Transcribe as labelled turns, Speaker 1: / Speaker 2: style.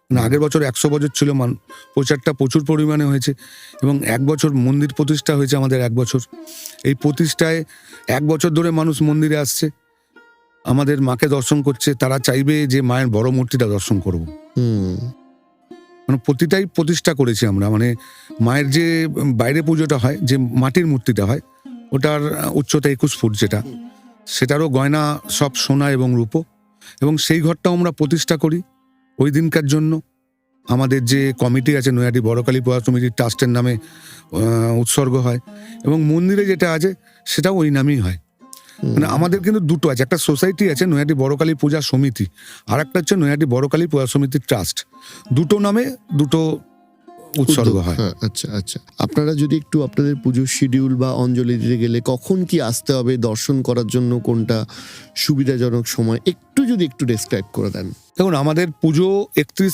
Speaker 1: মানে আগের বছর 100 বছর ছিল, প্রচারটা প্রচুর পরিমাণে হয়েছে এবং 1 বছর মন্দির প্রতিষ্ঠা হয়েছে আমাদের 1 বছর। এই প্রতিষ্ঠায় 1 বছর ধরে মানুষ মন্দিরে আসছে, আমাদের মাকে দর্শন করছে, তারা চাইবে যে মায়ের বড় মূর্তিটা দর্শন করব। মানে প্রতিটাই প্রতিষ্ঠা করেছি আমরা, মানে মায়ের যে বাইরে পুজোটা হয়, যে মাটির মূর্তিটা হয়, ওটার উচ্চতা 21 ফুট, সেটারও গয়না সব সোনা এবং রূপো, এবং সেই ঘরটাও আমরা প্রতিষ্ঠা করি ওই দিনকার জন্য। আমাদের যে কমিটি আছে নৈহাটি বড়কালী পূজা সমিতি ট্রাস্টের নামে উৎসর্গ হয়, এবং মন্দিরে যেটা আছে সেটাও ওই নামেই হয়। মানে আমাদের কিন্তু দুটো আছে, একটা সোসাইটি আছে নৈহাটি বড়কালী পূজা সমিতি, আর একটা হচ্ছে নৈহাটি বড়কালী পূজা সমিতি ট্রাস্ট। দুটো নামে দুটো উৎসর্গ হয়।
Speaker 2: আচ্ছা আচ্ছা, আপনারা যদি একটু আপনাদের পুজোর শিডিউল বা অঞ্জলি দিতে গেলে কখন কি আসতে হবে, দর্শন করার জন্য কোনটা সুবিধাজনক সময়, একটু যদি একটু ডেসক্রাইব করে দেন।
Speaker 1: দেখুন, আমাদের পুজো 31